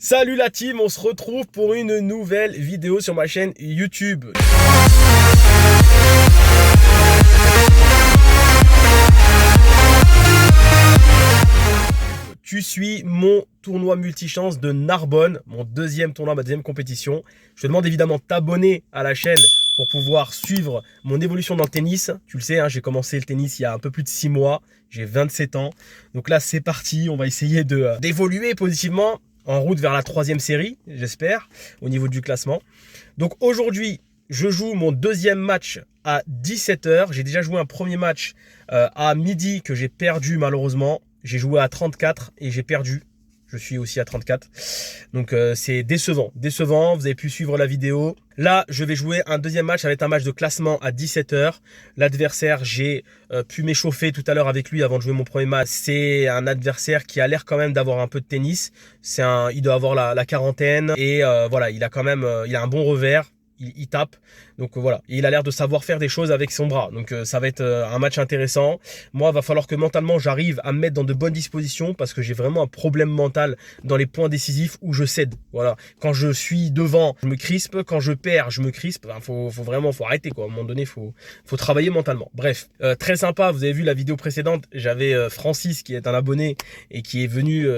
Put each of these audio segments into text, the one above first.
Salut la team, on se retrouve pour une nouvelle vidéo sur ma chaîne YouTube. Tu suis mon tournoi multichance de Narbonne, mon deuxième tournoi, ma deuxième compétition. Je te demande évidemment de t'abonner à la chaîne pour pouvoir suivre mon évolution dans le tennis. Tu le sais, hein, j'ai commencé le tennis il y a un peu plus de 6 mois. J'ai 27 ans. Donc là, c'est parti. On va essayer d'évoluer positivement en route vers la 3e série, j'espère, au niveau du classement. Donc aujourd'hui, je joue mon deuxième match à 17 h. J'ai déjà joué un premier match à midi que j'ai perdu malheureusement. J'ai joué à 34 et j'ai perdu. Je suis aussi à 34. Donc c'est décevant. Décevant, vous avez pu suivre la vidéo. Là, je vais jouer un deuxième match avec un match de classement à 17 h. L'adversaire, j'ai pu m'échauffer tout à l'heure avec lui avant de jouer mon premier match. C'est un adversaire qui a l'air quand même d'avoir un peu de tennis. Il doit avoir la quarantaine. Et voilà, il a quand même il a un bon revers. Il tape, donc voilà, et il a l'air de savoir faire des choses avec son bras, donc ça va être un match intéressant. Moi, il va falloir que mentalement j'arrive à me mettre dans de bonnes dispositions parce que j'ai vraiment un problème mental dans les points décisifs où je cède. Voilà, quand je suis devant, je me crispe, quand je perds, je me crispe. Enfin, faut arrêter quoi. À un moment donné, faut travailler mentalement. Bref, très sympa. Vous avez vu la vidéo précédente, j'avais Francis qui est un abonné et qui est venu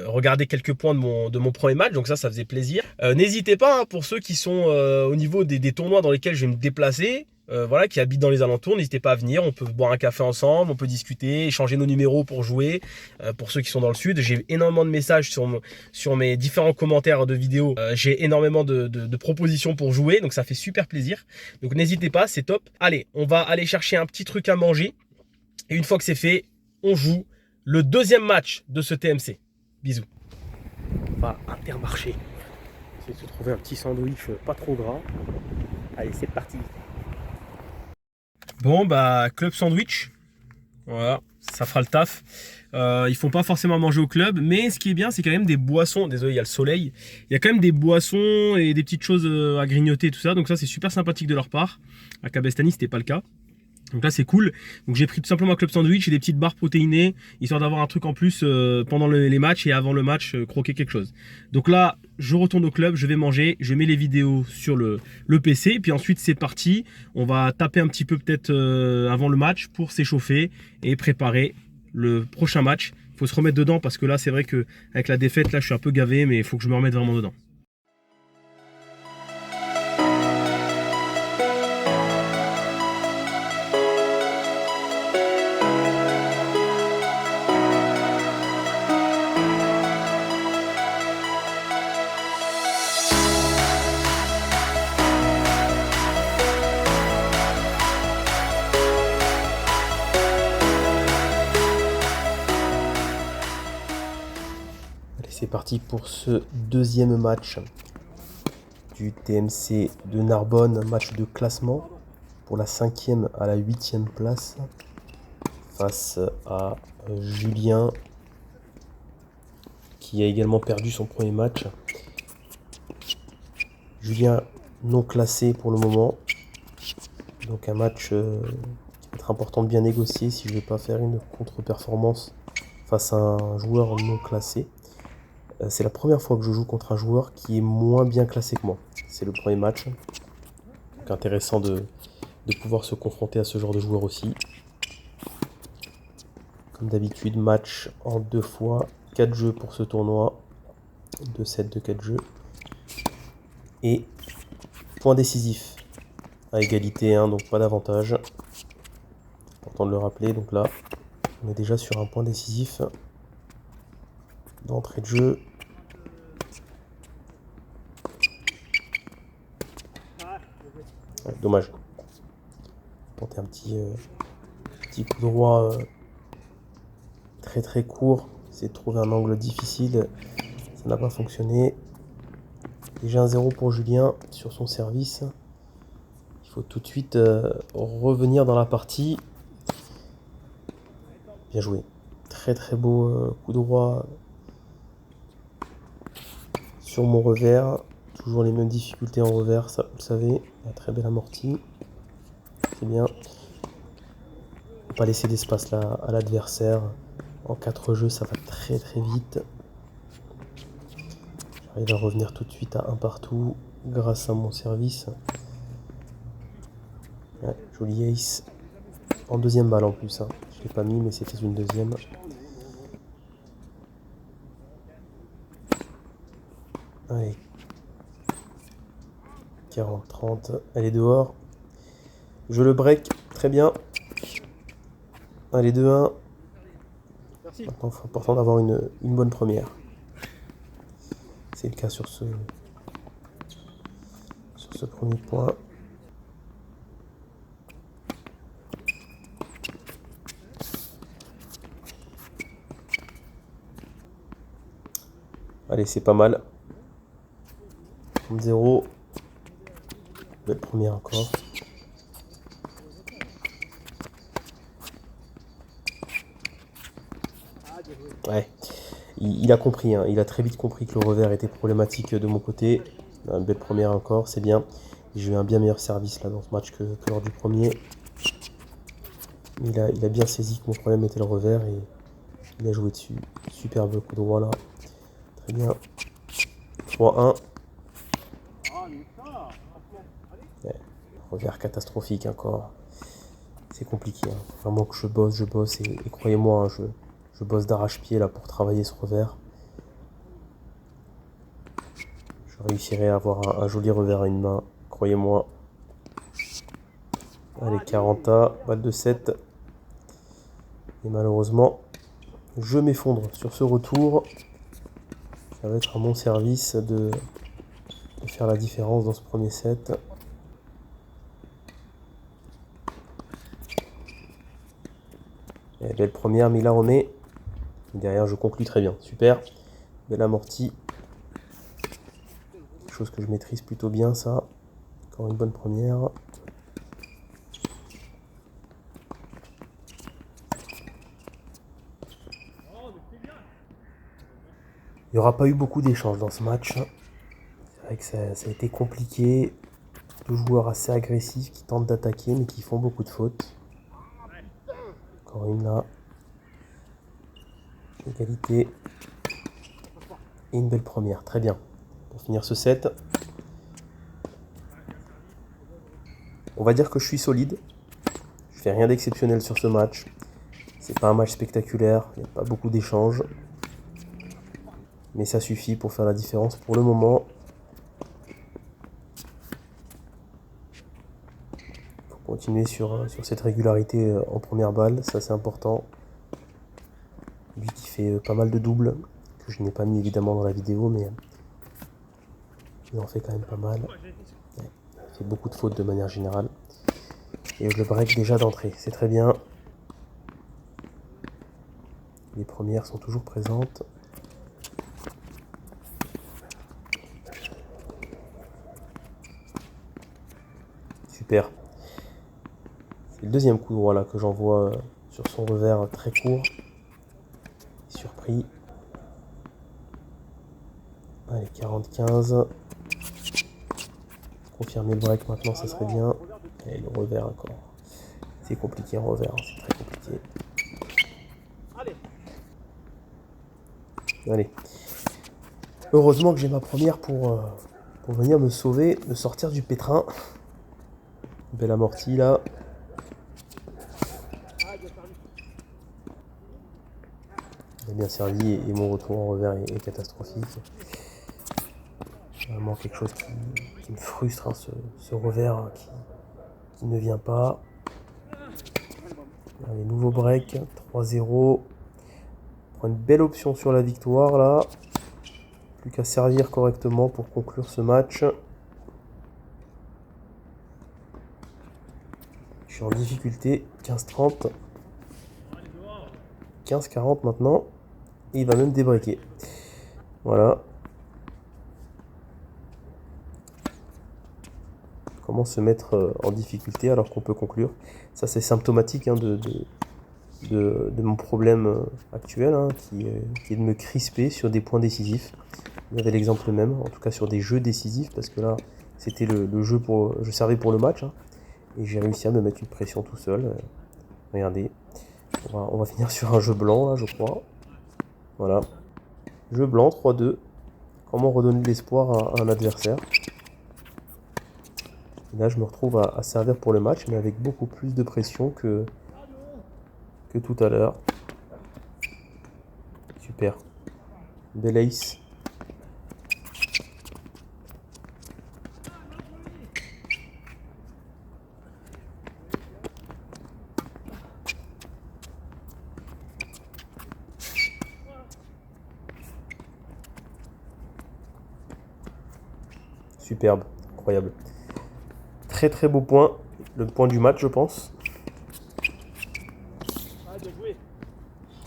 regarder quelques points de mon premier match, donc ça faisait plaisir. N'hésitez pas, hein, pour ceux qui sont au niveau des tournois dans lesquels je vais me déplacer, voilà, qui habitent dans les alentours, n'hésitez pas à venir, on peut boire un café ensemble, on peut discuter, échanger nos numéros pour jouer. Pour ceux qui sont dans le sud, j'ai énormément de messages sur mes différents commentaires de vidéos, j'ai énormément de propositions pour jouer, donc ça fait super plaisir. Donc n'hésitez pas, c'est top. Allez, on va aller chercher un petit truc à manger, et une fois que c'est fait, on joue le deuxième match de ce TMC. Bisous. On va à Intermarché. Essayer de se trouver un petit sandwich pas trop gras. Allez, c'est parti. Bon, bah, club sandwich. Voilà, ça fera le taf. Ils font pas forcément manger au club, mais ce qui est bien, c'est quand même des boissons. Désolé, il y a le soleil. Il y a quand même des boissons et des petites choses à grignoter, tout ça. Donc ça, c'est super sympathique de leur part. À Cabestany, c'était pas le cas. Donc là c'est cool. Donc j'ai pris tout simplement un club sandwich et des petites barres protéinées, histoire d'avoir un truc en plus pendant les matchs et avant le match croquer quelque chose. Donc là je retourne au club, je vais manger, je mets les vidéos sur le PC et puis ensuite c'est parti. On va taper un petit peu peut-être avant le match pour s'échauffer et préparer le prochain match. Il faut se remettre dedans parce que là c'est vrai que avec la défaite là je suis un peu gavé, mais il faut que je me remette vraiment dedans. C'est parti pour ce deuxième match du TMC de Narbonne, match de classement pour la 5e à la 8e place face à Julien qui a également perdu son premier match. Julien non classé pour le moment, donc un match qui va être important de bien négocier si je ne vais pas faire une contre-performance face à un joueur non classé. C'est la première fois que je joue contre un joueur qui est moins bien classé que moi. C'est le premier match. Donc intéressant de pouvoir se confronter à ce genre de joueur aussi. Comme d'habitude, match en 2 fois. 4 jeux pour ce tournoi. 2 sets de 4 jeux. Et point décisif. À égalité 1, donc pas d'avantage. Important de le rappeler. Donc là, on est déjà sur un point décisif. D'entrée de jeu. Ouais, dommage. Tenter un petit coup droit très court. C'est de trouver un angle difficile. Ça n'a pas fonctionné. Déjà un 0 pour Julien sur son service. Il faut tout de suite revenir dans la partie. Bien joué. Très beau coup droit sur mon revers. Toujours les mêmes difficultés en revers, ça vous le savez. Un très belle amorti. C'est bien. Faut pas laisser d'espace là à l'adversaire. En 4 jeux, ça va très vite. J'arrive à revenir tout de suite à un partout grâce à mon service. Ouais, joli ace. En deuxième balle en plus. Hein. Je ne l'ai pas mis, mais c'était une deuxième. Allez. 40-30. Elle est dehors. Je le break. Très bien. Allez, 2-1. Maintenant, c'est important d'avoir une bonne première. C'est le cas sur ce premier point. Allez, c'est pas mal. 0. Belle première encore. Ouais, il a compris, hein. Il a très vite compris que le revers était problématique de mon côté. Une belle première encore, c'est bien. J'ai eu un bien meilleur service là dans ce match que lors du premier. Il a bien saisi que mon problème était le revers et il a joué dessus. Superbe coup droit là. Très bien. 3-1. Ouais, revers catastrophique encore. C'est compliqué. Hein. Vraiment que je bosse et croyez-moi, hein, je bosse d'arrache-pied là pour travailler ce revers. Je réussirai à avoir un joli revers à une main, croyez-moi. Allez, 40A, balle de 7. Et malheureusement, je m'effondre sur ce retour. Ça va être à mon service de faire la différence dans ce premier set. Et belle première, mais il la remet. Et derrière, je conclus très bien. Super. Belle amortie. Quelque chose que je maîtrise plutôt bien, ça. Encore une bonne première. Il n'y aura pas eu beaucoup d'échanges dans ce match. C'est vrai que ça a été compliqué. Deux joueurs assez agressifs qui tentent d'attaquer mais qui font beaucoup de fautes. Encore une là. Égalité. Et une belle première. Très bien. Pour finir ce set. On va dire que je suis solide. Je fais rien d'exceptionnel sur ce match. C'est pas un match spectaculaire. Il n'y a pas beaucoup d'échanges. Mais ça suffit pour faire la différence pour le moment. Il faut continuer sur cette régularité en première balle. Ça, c'est important. Lui qui fait pas mal de doubles. Que je n'ai pas mis évidemment dans la vidéo. Mais il en fait quand même pas mal. Ouais, il fait beaucoup de fautes de manière générale. Et je le break déjà d'entrée. C'est très bien. Les premières sont toujours présentes. Super. C'est le deuxième coup droit là que j'envoie sur son revers très court. Surpris. Allez, 40-15. Confirmer le break maintenant, ça serait bien. Et le revers encore. C'est compliqué en revers, hein, c'est très compliqué. Allez. Heureusement que j'ai ma première pour venir me sauver, me sortir du pétrin. Belle amortie là. Il a bien servi et mon retour en revers est catastrophique. Vraiment quelque chose qui me frustre, hein, ce revers qui ne vient pas. Allez, nouveau break, 3-0. On prend une belle option sur la victoire là. Plus qu'à servir correctement pour conclure ce match. Je suis en difficulté, 15-30. 15-40 maintenant. Et il va même débreaker. Voilà. Comment se mettre en difficulté alors qu'on peut conclure. Ça c'est symptomatique, hein, de mon problème actuel, hein, qui est de me crisper sur des points décisifs. Il y avait l'exemple même, en tout cas sur des jeux décisifs, parce que là c'était le jeu je servais pour le match, hein, et j'ai réussi à me mettre une pression tout seul. Regardez, on va finir sur un jeu blanc là, je crois. Voilà, jeu blanc 3-2. Comment redonner de l'espoir à un adversaire. Et là, je me retrouve à servir pour le match, mais avec beaucoup plus de pression que tout à l'heure. Super. Bel ace. Superbe, incroyable. Très très beau point, le point du match je pense.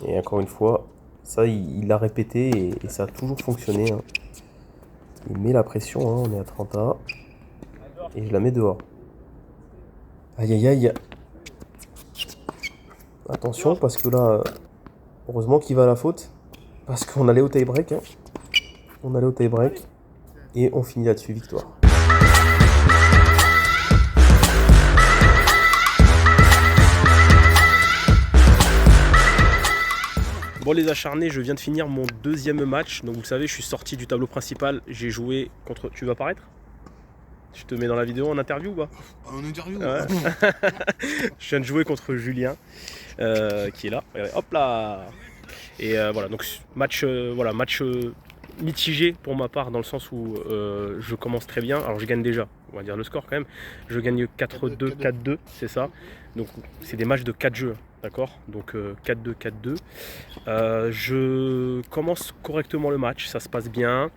Et encore une fois, ça il l'a répété et ça a toujours fonctionné. Hein. Il met la pression, hein, on est à 30A. Et je la mets dehors. Aïe aïe aïe. Attention parce que là, heureusement qu'il va à la faute. Parce qu'on allait au tie-break. Hein. On allait au tie-break. Et on finit là-dessus, victoire. Bon les acharnés, je viens de finir mon deuxième match. Donc vous le savez, je suis sorti du tableau principal. J'ai joué contre... Tu vas apparaître? Je te mets dans la vidéo en interview ou pas? En interview ouais. Je viens de jouer contre Julien, qui est là. Regardez, hop là. Et voilà, donc match, match mitigé pour ma part, dans le sens où je commence très bien. Alors je gagne déjà, on va dire le score quand même. Je gagne 4-2, 4-2, c'est ça. Donc c'est des matchs de 4 jeux, d'accord? Donc 4-2, 4-2. Je commence correctement le match, ça se passe bien.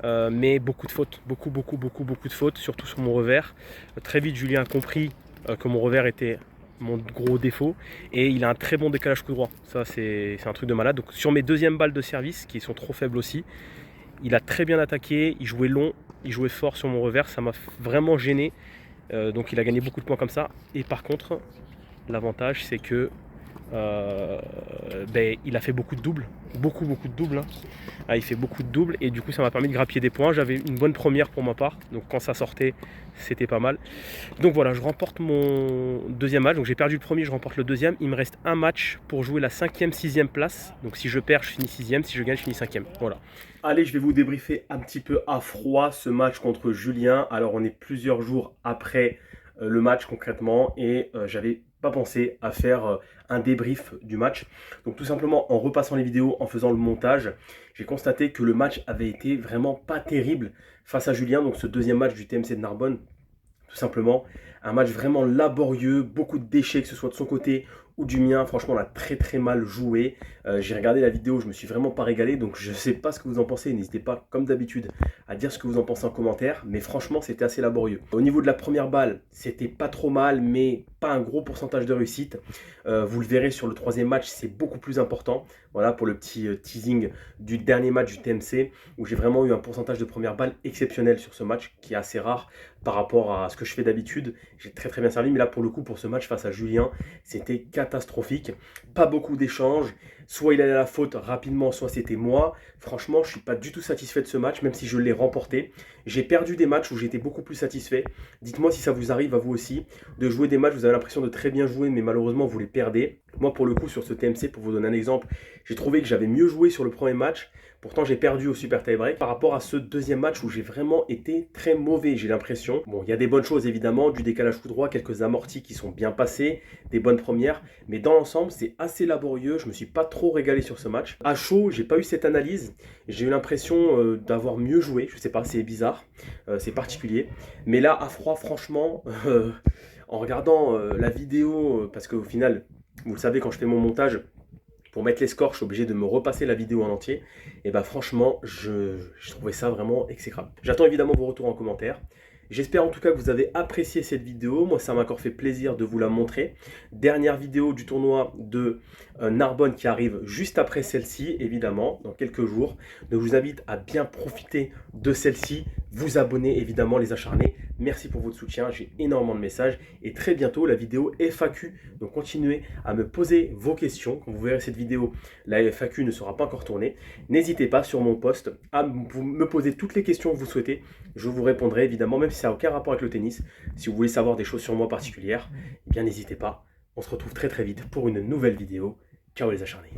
Mais beaucoup de fautes, beaucoup de fautes, surtout sur mon revers. Très vite, Julien a compris que mon revers était mon gros défaut et il a un très bon décalage coup droit. Ça, c'est un truc de malade. Donc, sur mes deuxièmes balles de service, qui sont trop faibles aussi, il a très bien attaqué, il jouait long, il jouait fort sur mon revers. Ça m'a vraiment gêné. Donc, il a gagné beaucoup de points comme ça. Et par contre, l'avantage, c'est que il a fait beaucoup de doubles, beaucoup de doubles. Hein. Ah, il fait beaucoup de doubles et du coup ça m'a permis de grappiller des points. J'avais une bonne première pour ma part, donc quand ça sortait c'était pas mal. Donc voilà, je remporte mon deuxième match. Donc j'ai perdu le premier, je remporte le deuxième. Il me reste un match pour jouer la 5e, 6e place. Donc si je perds, je finis 6e, si je gagne, je finis 5e. Voilà. Allez, je vais vous débriefer un petit peu à froid ce match contre Julien. Alors on est plusieurs jours après le match concrètement et j'avais pas pensé à faire un débrief du match. Donc tout simplement en repassant les vidéos, en faisant le montage, j'ai constaté que le match avait été vraiment pas terrible face à Julien. Donc ce deuxième match du TMC de Narbonne, tout simplement un match vraiment laborieux, beaucoup de déchets, que ce soit de son côté ou du mien. Franchement, on a très mal joué. J'ai regardé la vidéo, je me suis vraiment pas régalé, donc je sais pas ce que vous en pensez. N'hésitez pas, comme d'habitude, à dire ce que vous en pensez en commentaire, mais franchement, c'était assez laborieux. Au niveau de la première balle, c'était pas trop mal, mais pas un gros pourcentage de réussite. Vous le verrez sur le troisième match, c'est beaucoup plus important. Voilà pour le petit teasing du dernier match du TMC, où j'ai vraiment eu un pourcentage de première balle exceptionnel sur ce match, qui est assez rare par rapport à ce que je fais d'habitude. J'ai très bien servi, mais là pour le coup, pour ce match face à Julien, c'était catastrophique. Pas beaucoup d'échanges, soit il allait à la faute rapidement, soit c'était moi. Franchement, je suis pas du tout satisfait de ce match, même si je l'ai remporté. J'ai perdu des matchs où j'étais beaucoup plus satisfait. Dites-moi si ça vous arrive à vous aussi, de jouer des matchs, vous avez l'impression de très bien jouer, mais malheureusement vous les perdez. Moi pour le coup sur ce TMC, pour vous donner un exemple, j'ai trouvé que j'avais mieux joué sur le premier match. Pourtant, j'ai perdu au super tie-break par rapport à ce deuxième match où j'ai vraiment été très mauvais, j'ai l'impression. Bon, il y a des bonnes choses évidemment, du décalage coup droit, quelques amortis qui sont bien passés, des bonnes premières, mais dans l'ensemble, c'est assez laborieux. Je me suis pas trop régalé sur ce match. À chaud, j'ai pas eu cette analyse. J'ai eu l'impression d'avoir mieux joué. Je sais pas, c'est bizarre, c'est particulier. Mais là, à froid, franchement, en regardant la vidéo, parce qu'au final, vous le savez, quand je fais mon montage, pour mettre les scores, je suis obligé de me repasser la vidéo en entier. Et bah franchement, je trouvais ça vraiment exécrable. J'attends évidemment vos retours en commentaire. J'espère en tout cas que vous avez apprécié cette vidéo. Moi, ça m'a encore fait plaisir de vous la montrer. Dernière vidéo du tournoi de Narbonne qui arrive juste après celle-ci, évidemment, dans quelques jours. Donc, je vous invite à bien profiter de celle-ci. Vous abonner, évidemment, les acharnés. Merci pour votre soutien. J'ai énormément de messages. Et très bientôt, la vidéo FAQ. Donc, continuez à me poser vos questions. Quand vous verrez cette vidéo, la FAQ ne sera pas encore tournée. N'hésitez pas sur mon post à me poser toutes les questions que vous souhaitez. Je vous répondrai, évidemment, même si ça n'a aucun rapport avec le tennis. Si vous voulez savoir des choses sur moi particulières, eh bien n'hésitez pas. On se retrouve très vite pour une nouvelle vidéo. Ciao les acharnés.